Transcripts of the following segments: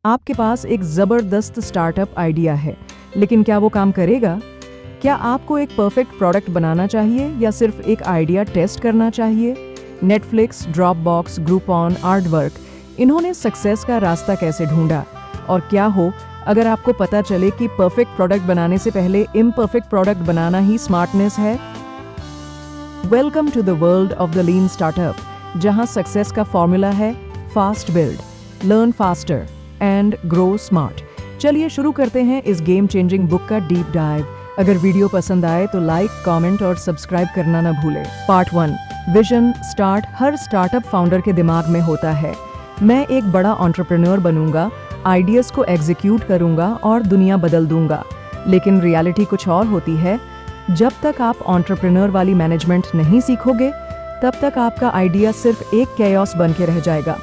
आपके पास एक जबरदस्त स्टार्टअप आइडिया है, लेकिन क्या वो काम करेगा? क्या आपको एक परफेक्ट प्रोडक्ट बनाना चाहिए या सिर्फ एक आइडिया टेस्ट करना चाहिए? नेटफ्लिक्स, ड्रॉपबॉक्स, ग्रुपॉन, आर्टवर्क, इन्होंने सक्सेस का रास्ता कैसे ढूंढा? और क्या हो अगर आपको पता चले कि परफेक्ट प्रोडक्ट बनाने से पहले इम्परफेक्ट प्रोडक्ट बनाना ही स्मार्टनेस है? Welcome to the world of the lean startup, जहां सक्सेस का फॉर्मूला है fast build, learn faster and grow smart. चलिए शुरू करते हैं इस गेम चेंजिंग बुक का डीप डाइव। अगर वीडियो पसंद आए तो लाइक, कमेंट और सब्सक्राइब करना ना भूलें। Part 1, vision start her startup founder के दिमाग में होता है। मैं एक बड़ा एंटरप्रेन्योर बनूंगा, आइडियाज को एग्जीक्यूट करूंगा और दुनिया बदल दूंगा। लेकिन रियलिटी कुछ और होती है। जब तक आप एंटरप्रेन्योर वाली मैनेजमेंट नहीं सीखोगे, तब तक आपका आइडिया सिर्फ एक केओस बन के रह जाएगा।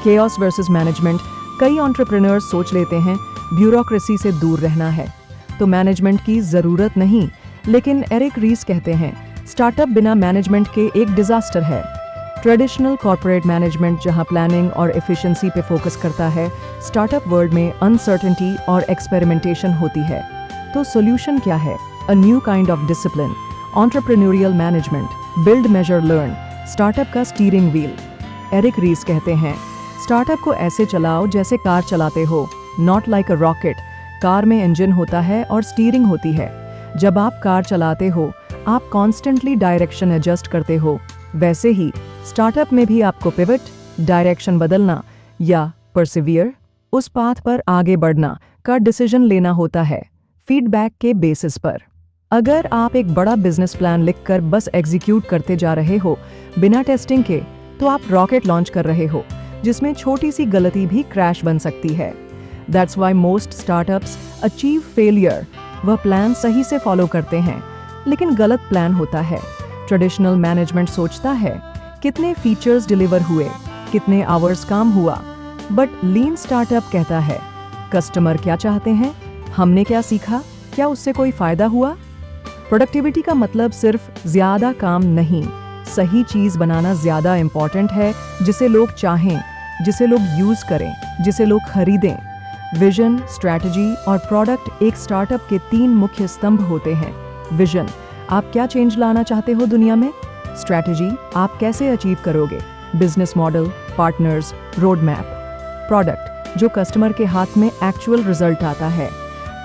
Chaos versus management. कई एंटरप्रेन्योर्स सोच लेते हैं ब्यूरोक्रेसी से दूर रहना है तो मैनेजमेंट की जरूरत नहीं, लेकिन एरिक रीस कहते हैं स्टार्टअप बिना मैनेजमेंट के एक डिजास्टर है। ट्रेडिशनल कॉर्पोरेट मैनेजमेंट जहां प्लानिंग और एफिशिएंसी पे फोकस करता है, स्टार्टअप वर्ल्ड में अनसर्टेनिटी और एक्सपेरिमेंटेशन होती है। तो सॉल्यूशन क्या है? A new kind of discipline, entrepreneurial management, build, measure, learn, startup का स्टीयरिंग व्हील। एरिक रीस कहते हैं स्टार्टअप को ऐसे चलाओ जैसे कार चलाते हो, not like a rocket. Car में इंजन होता है और स्टीयरिंग होती है। जब आप कार चलाते हो, आप कॉन्स्टेंटली डायरेक्शन एडजस्ट करते हो। वैसे ही स्टार्टअप में भी आपको पिवट, डायरेक्शन बदलना या परसिवियर, उस पाथ पर आगे बढ़ना का डिसीजन लेना होता है, फीडबैक के बेसिस पर। अगर आप एक बड़ा बिजनेस प्लान लिखकर बस एग्जीक्यूट करते जा रहे हो बिना टेस्टिंग के, तो आप रॉकेट लॉन्च कर रहे हो जिसमें छोटी सी गलती भी क्रैश बन सकती है। That's why most startups achieve failure। वह प्लान सही से फॉलो करते हैं, लेकिन गलत प्लान होता है। ट्रेडिशनल मैनेजमेंट सोचता है कितने फीचर्स डिलीवर हुए, कितने आवर्स काम हुआ, बट लीन स्टार्टअप कहता है कस्टमर क्या चाहते हैं, हमने क्या सीखा, क्या उससे कोई फायदा हुआ। प्रोडक्टिविटी का मतलब सिर्फ ज्यादा काम नहीं, सही चीज बनाना ज्यादा इंपॉर्टेंट है, जिसे लोग चाहें, जिसे लोग यूज करें, जिसे लोग खरीदें। विजन, स्ट्रैटेजी और प्रोडक्ट एक स्टार्टअप के 3 मुख्य स्तंभ होते हैं। विजन, आप क्या चेंज लाना चाहते हो दुनिया में। स्ट्रैटेजी, आप कैसे अचीव करोगे। Business model, partners, road map. Product, जो कस्टमर के हाथ में एक्चुअल रिजल्ट आता है।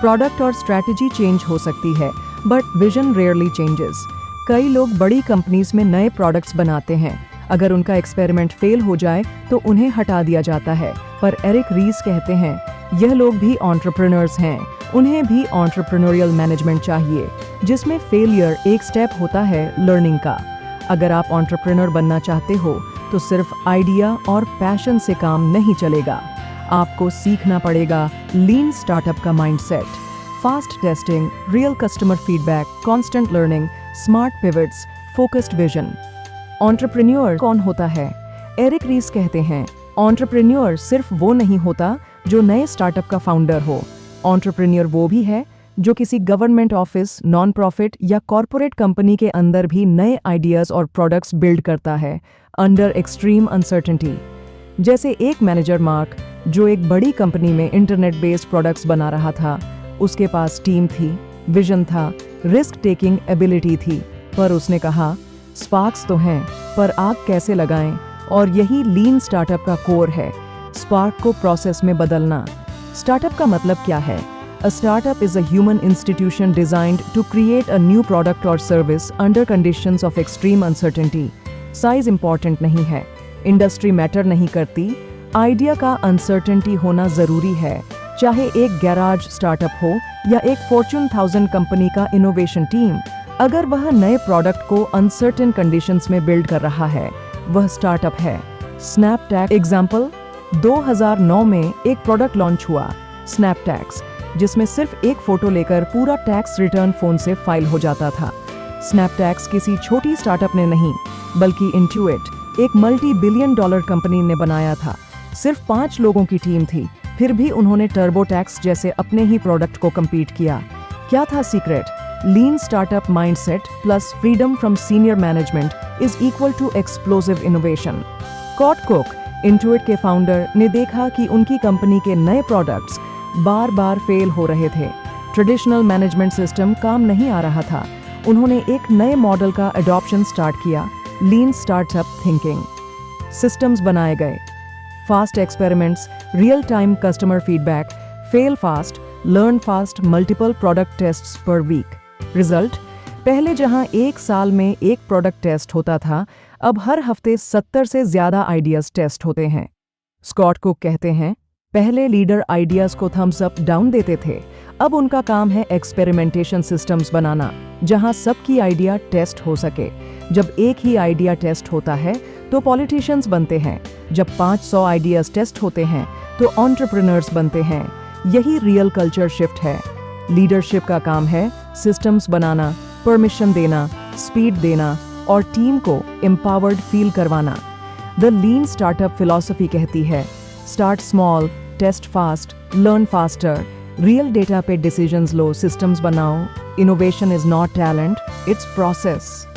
प्रोडक्ट और स्ट्रैटेजी चेंज हो सकती है, बट विजन रेयरली चेंजेस। कई लोग बड़ी कंपनीज में नए प्रोडक्ट्स बनाते हैं, अगर उनका एक्सपेरिमेंट फेल हो जाए तो उन्हें हटा दिया जाता है। पर एरिक रीस कहते हैं यह लोग भी एंटरप्रेन्योर्स हैं, उन्हें भी एंटरप्रेन्योरियल मैनेजमेंट चाहिए, जिसमें फेलियर एक स्टेप होता है लर्निंग का। अगर आप एंटरप्रेन्योर बनना चाहते हो तो सिर्फ आइडिया और पैशन से काम नहीं चलेगा। आपको सीखना पड़ेगा लीन स्टार्टअप का mindset, fast testing, real customer feedback, constant learning, smart pivots, focused vision. Entrepreneur कौन होता है? एरिक रीस कहते हैं एंटरप्रेन्योर सिर्फ वो नहीं होता जो नए स्टार्टअप का फाउंडर हो। एंटरप्रेन्योर वो भी है जो किसी गवर्नमेंट ऑफिस, नॉन प्रॉफिट या कॉर्पोरेट कंपनी के अंदर भी नए आइडियाज और प्रोडक्ट्स बिल्ड करता है अंडर एक्सट्रीम अनसर्टेनिटी। जैसे एक मैनेजर मार्क, जो एक बड़ी कंपनी में इंटरनेट बेस्ड प्रोडक्ट्स बना रहा था। उसके पास टीम थी, विजन था, रिस्क टेकिंग एबिलिटी थी, पर उसने कहा स्पार्क्स तो हैं, पर आग कैसे लगाएं। और यही लीन स्टार्टअप का कोर है, स्पार्क को प्रोसेस में बदलना। स्टार्टअप का मतलब क्या है? A startup is a human institution designed to create a new product or service under conditions of extreme uncertainty. Size important नहीं है, इंडस्ट्री मैटर नहीं करती, आइडिया का अनसर्टेनिटी होना जरूरी है। चाहे एक गैराज स्टार्टअप हो या एक फॉर्च्यून 1000 कंपनी का इनोवेशन टीम, अगर वह नए प्रोडक्ट को अनसर्टेन कंडीशंस में बिल्ड कर रहा है, वह स्टार्टअप है। स्नैपटैग एग्जाम्पल, 2009 में एक प्रोडक्ट लॉन्च हुआ स्नैपटैग्स, जिसमें सिर्फ एक फोटो लेकर पूरा टैक्स रिटर्न फोन से फाइल हो जाता था। स्नैपटैग्स किसी छोटी स्टार्टअप ने नहीं, बल्कि इंट्यूइट, एक $multi-billion कंपनी ने बनाया था। सिर्फ 5 लोगों की टीम थी, फिर भी उन्होंने टर्बोटैक्स जैसे अपने ही प्रोडक्ट को compete किया। क्या था secret? Lean startup mindset plus freedom from senior management is equal to explosive innovation. Scott Cook, Intuit के फाउंडर ने देखा कि उनकी कंपनी के नए प्रोडक्ट्स बार बार फेल हो रहे थे। ट्रेडिशनल मैनेजमेंट सिस्टम काम नहीं आ रहा था। उन्होंने एक नए मॉडल का अडॉप्शन स्टार्ट किया, लीन स्टार्टअप थिंकिंग। सिस्टम्स बनाए गए, fast experiments, real time customer feedback, fail fast, learn fast, multiple product tests per week. Result, पहले जहां एक साल में एक प्रोडक्ट टेस्ट होता था, अब हर हफ्ते 70 से ज्यादा आइडियाज टेस्ट होते हैं। स्कॉट कुक कहते हैं, पहले लीडर आइडियाज को थम्स अप डाउन देते थे, अब उनका काम है एक्सपेरिमेंटेशन सिस्टम्स बनाना जहां सबकी आइडिया टेस्ट हो सके। जब एक ही आइडिया टेस्ट होता है तो पॉलिटिशियंस बनते हैं, जब 500 आइडियाज टेस्ट होते हैं तो एंटरप्रेन्योर्स बनते हैं। यही रियल कल्चर शिफ्ट है। लीडरशिप का काम है सिस्टम्स बनाना, परमिशन देना, स्पीड देना और टीम को एम्पावर्ड फील करवाना। द लीन स्टार्टअप फिलॉसफी कहती है, start small, test fast, learn faster, real data पे डिसीजंस लो, सिस्टम्स बनाओ। Innovation is not talent, it's process.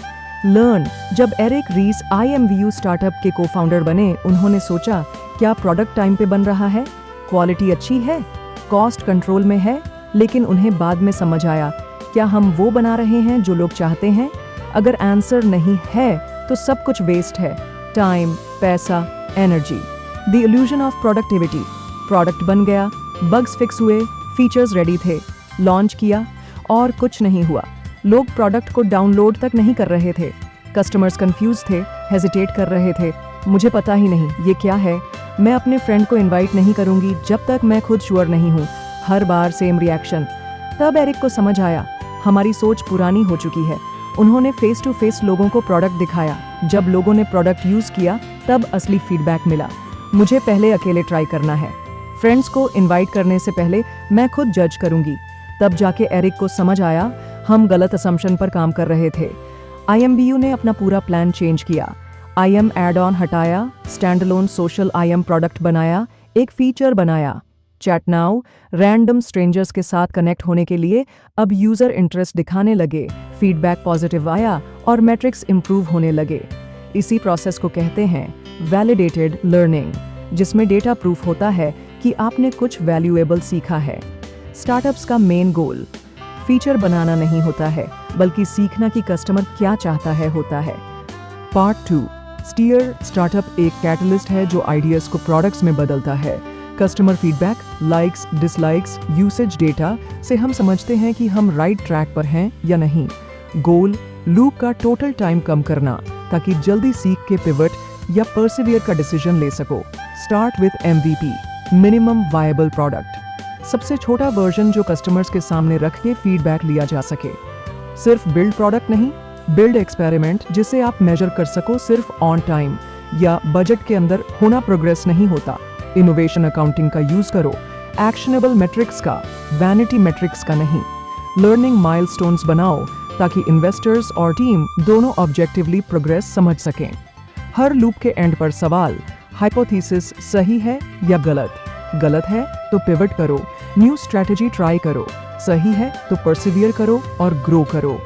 Learn, जब एरिक रीस IMVU स्टार्टअप के को-फाउंडर बने, उन्होंने सोचा, क्या प्रोडक्ट टाइम पे बन रहा है, क्वालिटी अच्छी है, कॉस्ट कंट्रोल में है? लेकिन उन्हें बाद में समझ आया, क्या हम वो बना रहे हैं जो लोग चाहते हैं? अगर आंसर नहीं है तो सब कुछ वेस्ट है, टाइम, पैसा, energy. The illusion of productivity. Product बन गया, बग्स फिक्स हुए, फीचर्स रेडी थे, लॉन्च किया और कुछ नहीं हुआ। लोग प्रोडक्ट को डाउनलोड तक नहीं कर रहे थे। कस्टमर्स कंफ्यूज थे, हेजिटेट कर रहे थे, मुझे पता ही नहीं ये क्या है, मैं अपने फ्रेंड को इनवाइट नहीं करूंगी जब तक मैं खुद श्योर नहीं हूँ। हर बार सेम रिएक्शन। तब एरिक को समझ आया, हमारी सोच पुरानी हो चुकी है। उन्होंने फेस टू फेस लोगों को प्रोडक्ट दिखाया। जब लोगों ने प्रोडक्ट यूज किया तब असली फीडबैक मिला। मुझे पहले अकेले ट्राई करना है, फ्रेंड्स को इनवाइट करने से पहले मैं खुद जज करूंगी। तब जाके एरिक को समझ आया, हम गलत असम्पशन पर काम कर रहे थे। IMVU ने अपना पूरा प्लान चेंज किया। IM एड ऑन हटाया, स्टैंडअलोन सोशल IM प्रोडक्ट बनाया, एक फीचर बनाया, चैट नाउ, रैंडम स्ट्रेंजर्स के साथ कनेक्ट होने के लिए अब यूजर इंटरेस्ट दिखाने लगे, फीडबैक पॉजिटिव आया और मैट्रिक्स इंप्रूव होने लगे। इसी प्रोसेस को कहते हैं वैलिडेटेड लर्निंग, जिसमें डेटा प्रूफ होता है कि आपने कुछ वैल्यूएबल सीखा है। स्टार्टअप्स का मेन गोल फीचर बनाना नहीं होता है, बल्कि सीखना कि कस्टमर क्या चाहता है होता है। पार्ट 2, स्टीयर स्टार्टअप एक कैटलिस्ट है जो आइडियाज को प्रोडक्ट्स में बदलता है। Customer feedback, likes, dislikes, usage data से हम समझते हैं कि हम राइट ट्रैक पर हैं या नहीं। गोल, लूप का टोटल टाइम कम करना ताकि जल्दी सीख के पिवट या परसिवियर का डिसीजन ले सको। Start with MVP, minimum viable product, सबसे छोटा वर्जन जो कस्टमर्स के सामने रख के फीडबैक लिया जा सके। सिर्फ बिल्ड प्रोडक्ट नहीं, बिल्ड एक्सपेरिमेंट जिसे आप मेजर कर सको। सिर्फ ऑन टाइम या बजट के अंदर होना प्रोग्रेस नहीं होता। इनोवेशन अकाउंटिंग का यूज करो, एक्शनेबल मेट्रिक्स का, वैनिटी मेट्रिक्स का नहीं। लर्निंग माइलस्टोन्स बनाओ ताकि इन्वेस्टर्स और टीम दोनों ऑब्जेक्टिवली प्रोग्रेस समझ सकें। हर लूप के एंड पर सवाल, हाइपोथेसिस सही है या गलत? गलत है तो पिवट करो, न्यू स्ट्रैटेजी ट्राई करो। सही है तो परसिवियर करो और ग्रो करो।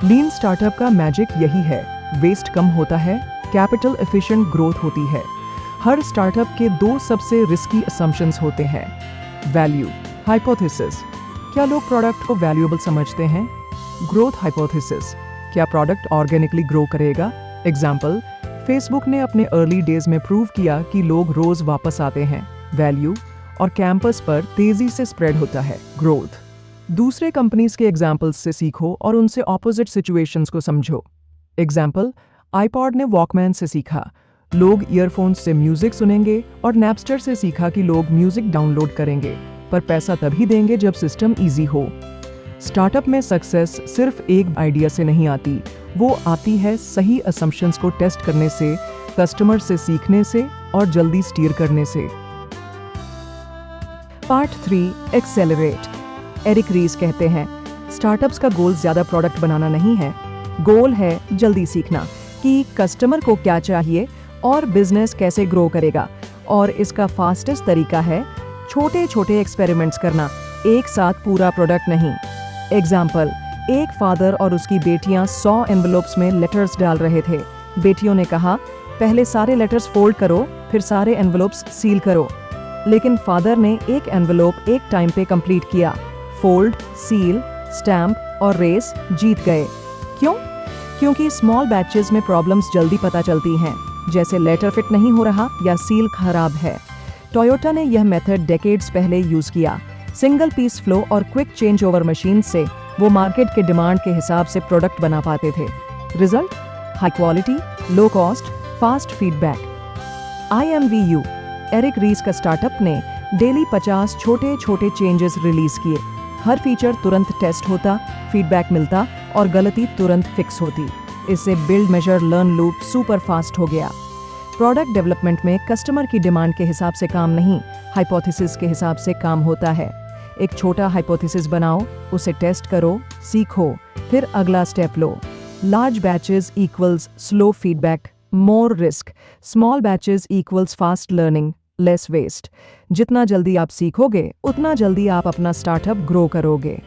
लीन स्टार्टअप का मैजिक यही है, वेस्ट कम होता है, कैपिटल एफिशिएंट ग्रोथ होती है। हर स्टार्टअप के 2 सबसे रिस्की असम्पशंस होते हैं। वैल्यू हाइपोथेसिस, क्या लोग प्रोडक्ट को वैल्यूएबल समझते हैं? ग्रोथ हाइपोथेसिस, क्या प्रोडक्ट ऑर्गेनिकली ग्रो करेगा? एग्जाम्पल, फेसबुक ने अपने अर्ली डेज में प्रूव किया कि लोग रोज वापस आते हैं। वैल्यू, और कैंपस पर तेजी से स्प्रेड होता है। ग्रोथ, दूसरे कंपनीज के एग्जाम्पल्स से सीखो और उनसे ऑपोजिट सिचुएशंस को समझो। एग्जाम्पल, आईपॉड ने वॉकमैन से सीखा, लोग ईयरफोन्स से म्यूजिक सुनेंगे, और नैपस्टर से सीखा कि लोग म्यूजिक डाउनलोड करेंगे, पर पैसा तभी देंगे जब सिस्टम इजी हो। स्टार्टअप में सक्सेस सिर्फ एक आइडिया से नहीं आती, वो आती है सही असम्पशंस को टेस्ट करने से, कस्टमर से सीखने से और जल्दी स्टीयर करने से। Part 3, accelerate. एरिक रीस कहते हैं, स्टार्टअप्स का गोल ज्यादा प्रोडक्ट बनाना नहीं है, गोल है जल्दी सीखना कि कस्टमर को क्या चाहिए और बिजनेस कैसे ग्रो करेगा। और इसका फास्टेस्ट तरीका है छोटे छोटे एक्सपेरिमेंट्स करना, एक साथ पूरा प्रोडक्ट नहीं। एग्जाम्पल, एक फादर और उसकी बेटियां 100 एनवेलप्स में लेटर्स डाल रहे थे। बेटियों ने कहा, पहले सारे लेटर्स फोल्ड करो, फिर सारे एनवलप्स सील करो। लेकिन फादर ने एक एनवलप एक टाइम पे कंप्लीट किया। फोल्ड, सील, स्टैम्प और रेस जीत गए। क्यों? क्योंकि स्मॉल बैचेस में प्रॉब्लम्स जल्दी पता चलती हैं, जैसे लेटर फिट नहीं हो रहा या सील खराब है। टोयोटा ने यह मेथड डेकेड्स पहले यूज किया। सिंगल पीस फ्लो और क्विक चेंज ओवर मशीन से वो मार्केट के डिमांड के हिसाब से प्रोडक्ट बना पाते थे। Result? High quality, low cost, fast feedback. IMVU Eric Ries का स्टार्टअप ने डेली 50 छोटे छोटे चेंजेस रिलीज किए। हर फीचर तुरंत टेस्ट होता, फीडबैक मिलता और गलती तुरंत फिक्स होती। इससे build measure learn loop super fast हो गया। प्रोडक्ट डेवलपमेंट में कस्टमर की डिमांड के हिसाब से काम नहीं, हाइपोथेसिस के हिसाब से काम होता है। एक छोटा हाइपोथेसिस बनाओ, उसे टेस्ट करो, सीखो, फिर अगला स्टेप लो। Large batches equals slow feedback, more risk. Small batches equals fast learning, less waste. जितना जल्दी आप सीखोगे, उतना जल्दी आप अपना स्टार्टअप ग्रो करोगे।